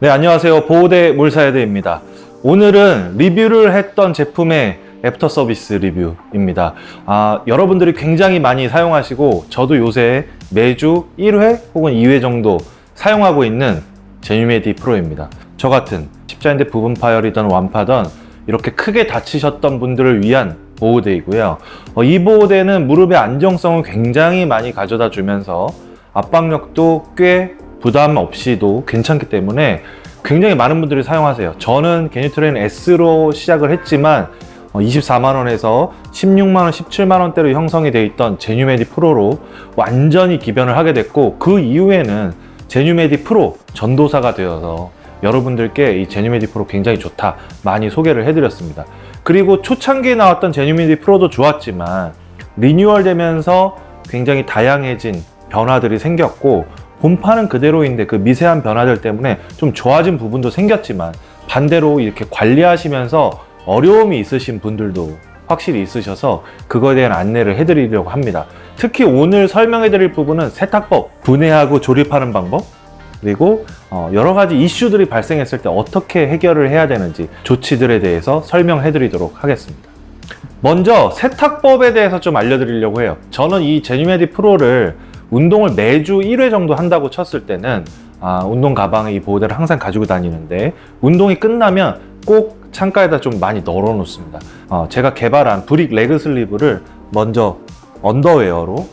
네, 안녕하세요. 보호대 물사야대입니다. 오늘은 리뷰를 했던 제품의 애프터 서비스 리뷰입니다. 여러분들이 굉장히 많이 사용하시고 저도 요새 매주 1회 혹은 2회 정도 사용하고 있는 제뉴메디 프로입니다. 저 같은 십자인대 부분 파열이든 완파든 이렇게 크게 다치셨던 분들을 위한 보호대이고요. 이 보호대는 무릎의 안정성을 굉장히 많이 가져다 주면서 압박력도 꽤 부담 없이도 괜찮기 때문에 굉장히 많은 분들이 사용하세요. 저는 게뉴트레인 S로 시작을 했지만 24만원에서 16만원, 17만원대로 형성이 되어 있던 제뉴메디 프로로 완전히 기변을 하게 됐고, 그 이후에는 제뉴메디 프로 전도사가 되어서 여러분들께 이 제뉴메디 프로 굉장히 좋다 많이 소개를 해드렸습니다. 그리고 초창기에 나왔던 제뉴메디 프로도 좋았지만 리뉴얼 되면서 굉장히 다양해진 변화들이 생겼고, 본판은 그대로인데 그 미세한 변화들 때문에 좀 좋아진 부분도 생겼지만 반대로 이렇게 관리하시면서 어려움이 있으신 분들도 확실히 있으셔서 그거에 대한 안내를 해드리려고 합니다. 특히 오늘 설명해드릴 부분은 세탁법, 분해하고 조립하는 방법, 그리고 여러 가지 이슈들이 발생했을 때 어떻게 해결을 해야 되는지 조치들에 대해서 설명해드리도록 하겠습니다. 먼저 세탁법에 대해서 좀 알려드리려고 해요. 저는 이 제뉴메디 프로를 운동을 매주 1회 정도 한다고 쳤을 때는 운동 가방에 이 보호대를 항상 가지고 다니는데, 운동이 끝나면 꼭 창가에다 좀 많이 널어 놓습니다. 제가 개발한 브릭 레그 슬리브를 먼저 언더웨어로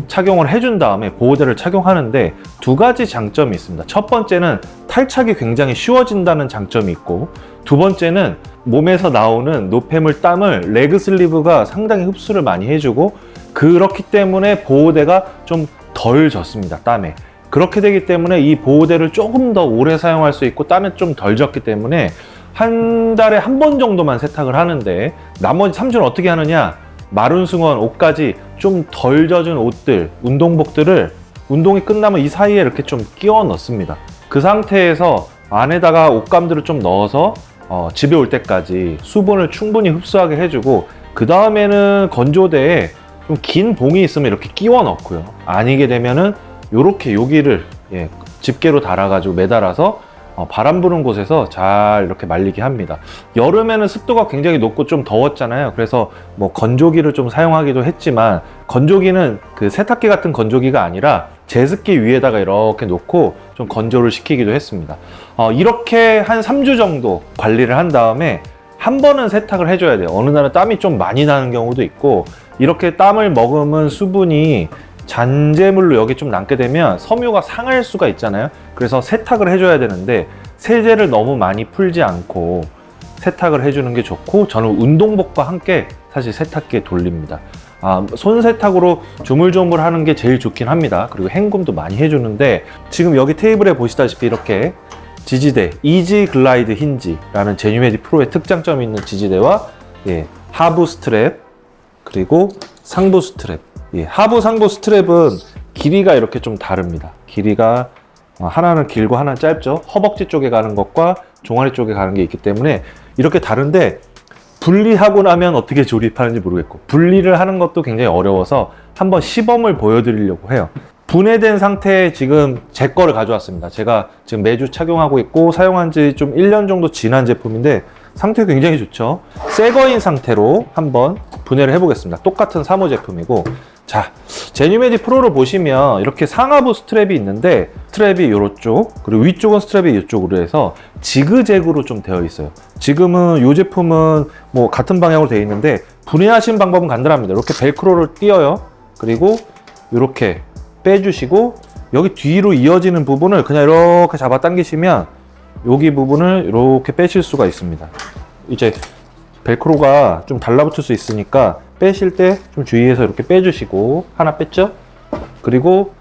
착용을 해준 다음에 보호대를 착용하는데 두 가지 장점이 있습니다. 첫 번째는 탈착이 굉장히 쉬워진다는 장점이 있고, 두 번째는 몸에서 나오는 노폐물, 땀을 레그 슬리브가 상당히 흡수를 많이 해주고, 그렇기 때문에 보호대가 좀 덜 젖습니다, 땀에. 그렇게 되기 때문에 이 보호대를 조금 더 오래 사용할 수 있고 땀에 좀 덜 젖기 때문에 한 달에 한 번 정도만 세탁을 하는데, 나머지 3주는 어떻게 하느냐, 마른 승원 옷까지 좀 덜 젖은 옷들, 운동복들을 운동이 끝나면 이 사이에 이렇게 좀 끼워 넣습니다. 그 상태에서 안에다가 옷감들을 좀 넣어서 집에 올 때까지 수분을 충분히 흡수하게 해주고, 그 다음에는 건조대에 좀 긴 봉이 있으면 이렇게 끼워 넣고요. 아니게 되면은 요렇게 여기를 집게로 달아가지고 매달아서 바람 부는 곳에서 잘 이렇게 말리게 합니다. 여름에는 습도가 굉장히 높고 좀 더웠잖아요. 그래서 뭐 건조기를 좀 사용하기도 했지만, 건조기는 그 세탁기 같은 건조기가 아니라 제습기 위에다가 이렇게 놓고 좀 건조를 시키기도 했습니다. 이렇게 한 3주 정도 관리를 한 다음에 한 번은 세탁을 해줘야 돼요. 어느 날은 땀이 좀 많이 나는 경우도 있고, 이렇게 땀을 머금은 수분이 잔재물로 여기 좀 남게 되면 섬유가 상할 수가 있잖아요. 그래서 세탁을 해줘야 되는데 세제를 너무 많이 풀지 않고 세탁을 해주는 게 좋고, 저는 운동복과 함께 사실 세탁기에 돌립니다. 손 세탁으로 조물조물 하는 게 제일 좋긴 합니다. 그리고 헹굼도 많이 해주는데, 지금 여기 테이블에 보시다시피 이렇게 지지대, 이지 글라이드 힌지라는 제뉴메디 프로의 특장점이 있는 지지대와 하부 스트랩, 그리고 상부 스트랩. 하부 상부 스트랩은 길이가 이렇게 좀 다릅니다. 길이가 하나는 길고 하나는 짧죠. 허벅지 쪽에 가는 것과 종아리 쪽에 가는 게 있기 때문에 이렇게 다른데, 분리하고 나면 어떻게 조립하는지 모르겠고, 분리를 하는 것도 굉장히 어려워서 한번 시범을 보여드리려고 해요. 분해된 상태에 지금 제 거를 가져왔습니다. 제가 지금 매주 착용하고 있고 사용한 지 좀 1년 정도 지난 제품인데 상태가 굉장히 좋죠. 새 거인 상태로 한번 분해를 해보겠습니다. 똑같은 3호 제품이고, 자, 제뉴메디 프로를 보시면 이렇게 상하부 스트랩이 있는데, 스트랩이 이쪽, 그리고 위쪽은 스트랩이 이쪽으로 해서 지그재그로 좀 되어 있어요. 지금은 이 제품은 뭐 같은 방향으로 되어 있는데, 분해하신 방법은 간단합니다. 이렇게 벨크로를 띄어요. 그리고 이렇게 빼주시고, 여기 뒤로 이어지는 부분을 그냥 이렇게 잡아 당기시면 여기 부분을 이렇게 빼실 수가 있습니다. 이제 벨크로가 좀 달라붙을 수 있으니까 빼실 때 좀 주의해서 이렇게 빼주시고, 하나 뺐죠? 그리고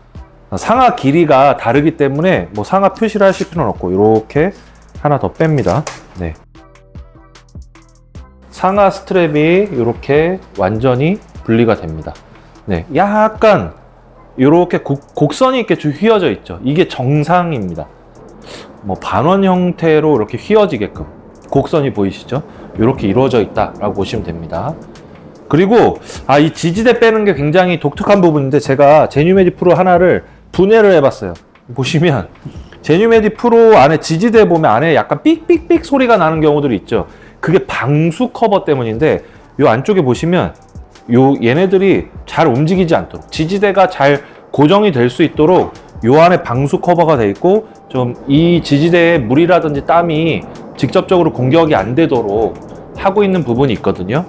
상하 길이가 다르기 때문에 뭐 상하 표시를 하실 필요는 없고 이렇게 하나 더 뺍니다. 네. 상하 스트랩이 이렇게 완전히 분리가 됩니다. 네, 약간 이렇게 곡선이 있게 좀 휘어져 있죠. 이게 정상입니다. 뭐 반원 형태로 이렇게 휘어지게끔 곡선이 보이시죠? 이렇게 이루어져 있다라고 보시면 됩니다. 그리고 이 지지대 빼는 게 굉장히 독특한 부분인데, 제가 제뉴메디 프로 하나를 분해를 해봤어요. 보시면 제뉴메디 프로 안에 지지대 보면 안에 약간 삑삑삑 소리가 나는 경우들이 있죠. 그게 방수 커버 때문인데 요 안쪽에 보시면 얘네들이 잘 움직이지 않도록 지지대가 잘 고정이 될 수 있도록 요 안에 방수 커버가 돼 있고 좀 이 지지대에 물이라든지 땀이 직접적으로 공격이 안 되도록 하고 있는 부분이 있거든요.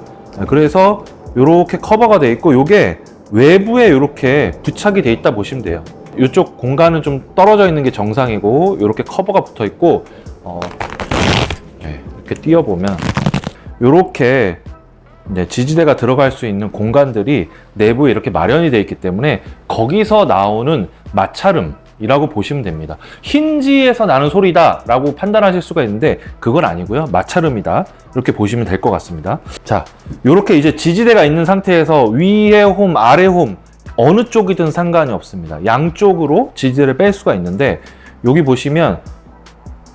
그래서 요렇게 커버가 돼 있고 요게 외부에 요렇게 부착이 돼 있다 보시면 돼요. 이쪽 공간은 좀 떨어져 있는 게 정상이고 이렇게 커버가 붙어 있고 이렇게 띄워보면 이렇게 지지대가 들어갈 수 있는 공간들이 내부에 이렇게 마련이 되어 있기 때문에 거기서 나오는 마찰음이라고 보시면 됩니다. 힌지에서 나는 소리다 라고 판단하실 수가 있는데 그건 아니고요, 마찰음이다 이렇게 보시면 될 것 같습니다. 자, 이렇게 이제 지지대가 있는 상태에서 위에 홈 아래 홈 어느 쪽이든 상관이 없습니다. 양쪽으로 지지대를 뺄 수가 있는데 여기 보시면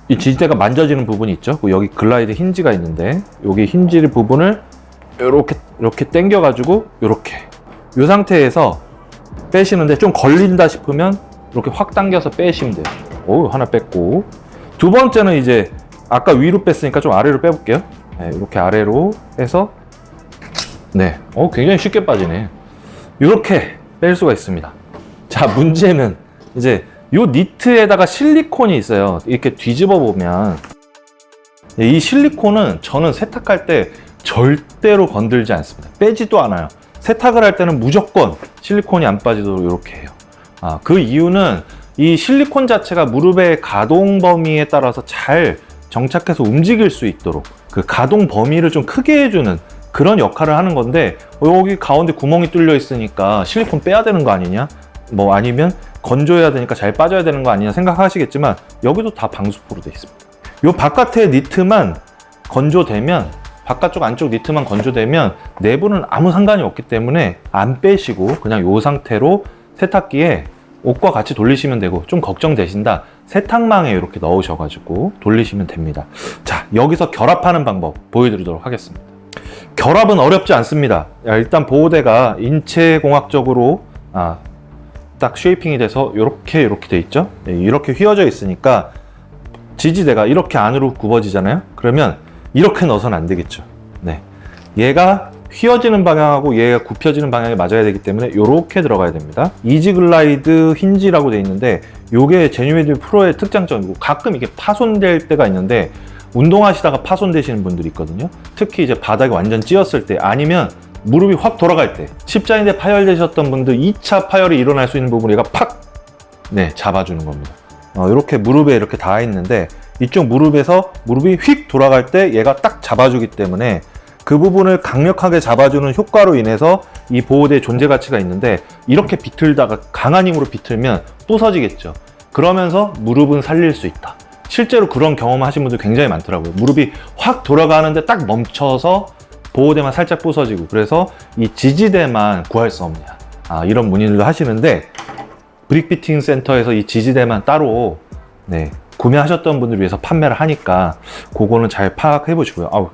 이 지지대가 만져지는 부분이 있죠. 여기 글라이드 힌지가 있는데 여기 힌지 부분을 이렇게 당겨 가지고 이렇게 이 상태에서 빼시는데 좀 걸린다 싶으면 이렇게 확 당겨서 빼시면 돼요. 오, 하나 뺐고, 두 번째는 이제 아까 위로 뺐으니까 좀 아래로 빼볼게요. 네, 이렇게 아래로 해서 굉장히 쉽게 빠지네. 이렇게 뺄 수가 있습니다. 자, 문제는 이제 요 니트에다가 실리콘이 있어요. 이렇게 뒤집어 보면 이 실리콘은 저는 세탁할 때 절대로 건들지 않습니다. 빼지도 않아요. 세탁을 할 때는 무조건 실리콘이 안 빠지도록 이렇게 해요. 그 이유는 이 실리콘 자체가 무릎의 가동 범위에 따라서 잘 정착해서 움직일 수 있도록 그 가동 범위를 좀 크게 해주는 그런 역할을 하는 건데, 여기 가운데 구멍이 뚫려 있으니까 실리콘 빼야 되는 거 아니냐? 뭐 아니면 건조해야 되니까 잘 빠져야 되는 거 아니냐 생각하시겠지만 여기도 다 방수포로 되어 있습니다. 요 바깥에 니트만 건조되면, 바깥쪽 안쪽 니트만 건조되면 내부는 아무 상관이 없기 때문에 안 빼시고 그냥 요 상태로 세탁기에 옷과 같이 돌리시면 되고, 좀 걱정되신다 세탁망에 이렇게 넣으셔가지고 돌리시면 됩니다. 자, 여기서 결합하는 방법 보여드리도록 하겠습니다. 결합은 어렵지 않습니다. 일단 보호대가 인체공학적으로 딱 쉐이핑이 돼서 이렇게 돼 있죠. 이렇게 휘어져 있으니까 지지대가 이렇게 안으로 굽어지잖아요. 그러면 이렇게 넣어서는 안 되겠죠. 얘가 휘어지는 방향하고 얘가 굽혀지는 방향에 맞아야 되기 때문에 이렇게 들어가야 됩니다. 이지글라이드 힌지라고 되어 있는데 이게 제뉴메디 프로의 특장점이고, 가끔 이게 파손될 때가 있는데 운동하시다가 파손되시는 분들이 있거든요. 특히 이제 바닥이 완전 찧었을 때, 아니면 무릎이 확 돌아갈 때, 십자인대 파열되셨던 분들 2차 파열이 일어날 수 있는 부분을 얘가 팍 잡아주는 겁니다. 이렇게 무릎에 이렇게 닿아 있는데 이쪽 무릎에서 무릎이 휙 돌아갈 때 얘가 딱 잡아주기 때문에 그 부분을 강력하게 잡아주는 효과로 인해서 이 보호대의 존재 가치가 있는데, 이렇게 비틀다가 강한 힘으로 비틀면 부서지겠죠. 그러면서 무릎은 살릴 수 있다. 실제로 그런 경험 하신 분들 굉장히 많더라고요. 무릎이 확 돌아가는데 딱 멈춰서 보호대만 살짝 부서지고, 그래서 이 지지대만 구할 수 없냐, 이런 문의들도 하시는데, 브릭피팅 센터에서 이 지지대만 따로 구매하셨던 분들 위해서 판매를 하니까 그거는 잘 파악해 보시고요.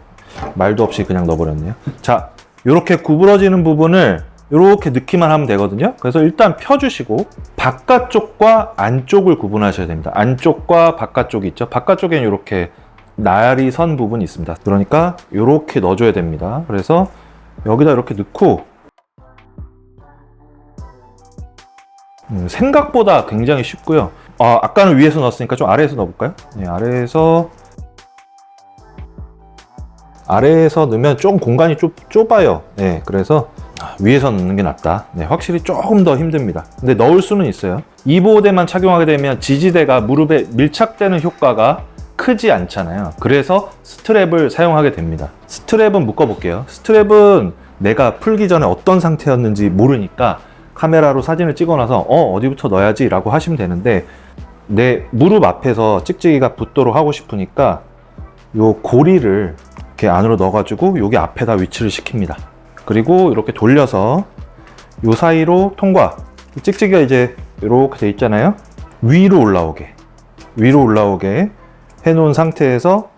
말도 없이 그냥 넣어버렸네요. 자, 이렇게 구부러지는 부분을 이렇게 넣기만 하면 되거든요. 그래서 일단 펴주시고 바깥쪽과 안쪽을 구분하셔야 됩니다. 안쪽과 바깥쪽이 있죠. 바깥쪽에는 이렇게 날이 선 부분이 있습니다. 그러니까 이렇게 넣어줘야 됩니다. 그래서 여기다 이렇게 넣고, 생각보다 굉장히 쉽고요. 아까는 위에서 넣었으니까 좀 아래에서 넣어볼까요? 아래에서 넣으면 좀 공간이 좁아요. 그래서 위에서 넣는 게 낫다. 확실히 조금 더 힘듭니다. 근데 넣을 수는 있어요. 이 보호대만 착용하게 되면 지지대가 무릎에 밀착되는 효과가 크지 않잖아요. 그래서 스트랩을 사용하게 됩니다. 스트랩은 묶어볼게요. 스트랩은 내가 풀기 전에 어떤 상태였는지 모르니까 카메라로 사진을 찍어놔서 어디부터 넣어야지 라고 하시면 되는데, 내 무릎 앞에서 찍찍이가 붙도록 하고 싶으니까 요 고리를 이렇게 안으로 넣어가지고 여기 앞에다 위치를 시킵니다. 그리고 이렇게 돌려서 요 사이로 통과. 찍찍이가 이제 이렇게 돼 있잖아요. 위로 올라오게 해놓은 상태에서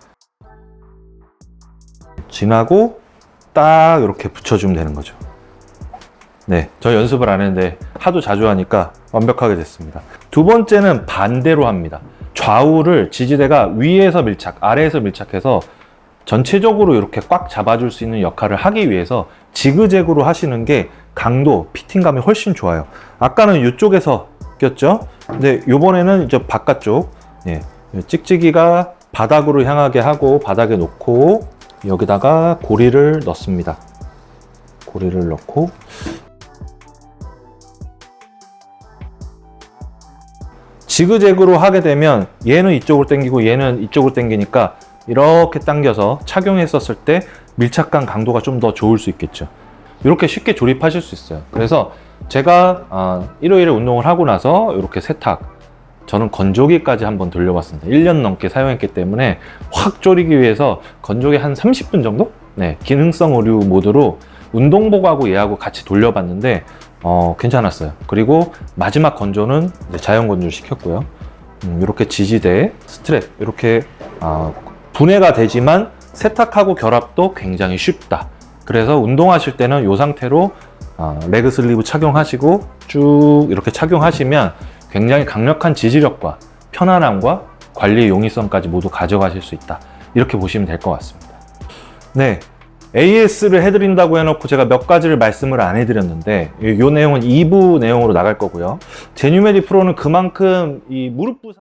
지나고 딱 이렇게 붙여주면 되는 거죠. 저 연습을 안 했는데 하도 자주 하니까 완벽하게 됐습니다. 두 번째는 반대로 합니다. 좌우를 지지대가 위에서 밀착, 아래에서 밀착해서 전체적으로 이렇게 꽉 잡아줄 수 있는 역할을 하기 위해서 지그재그로 하시는 게 강도, 피팅감이 훨씬 좋아요. 아까는 이쪽에서 꼈죠? 근데 요번에는 이제 바깥쪽, 예, 찍찍이가 바닥으로 향하게 하고 바닥에 놓고 여기다가 고리를 넣습니다. 고리를 넣고 지그재그로 하게 되면 얘는 이쪽으로 당기고 얘는 이쪽으로 당기니까 이렇게 당겨서 착용했었을 때 밀착감 강도가 좀 더 좋을 수 있겠죠. 이렇게 쉽게 조립하실 수 있어요. 그래서 제가 일요일에 운동을 하고 나서 이렇게 세탁, 저는 건조기까지 한번 돌려봤습니다. 1년 넘게 사용했기 때문에 확 졸이기 위해서 건조기 한 30분 정도? 네, 기능성 의류 모드로 운동복하고 얘하고 같이 돌려봤는데 괜찮았어요. 그리고 마지막 건조는 이제 자연 건조를 시켰고요. 이렇게 지지대, 스트랩 이렇게 분해가 되지만 세탁하고 결합도 굉장히 쉽다. 그래서 운동하실 때는 이 상태로 레그 슬리브 착용하시고 쭉 이렇게 착용하시면 굉장히 강력한 지지력과 편안함과 관리 용이성까지 모두 가져가실 수 있다. 이렇게 보시면 될 것 같습니다. 네, AS를 해드린다고 해놓고 제가 몇 가지를 말씀을 안 해드렸는데 이 내용은 2부 내용으로 나갈 거고요. 제뉴메디 프로는 그만큼 이 무릎 부상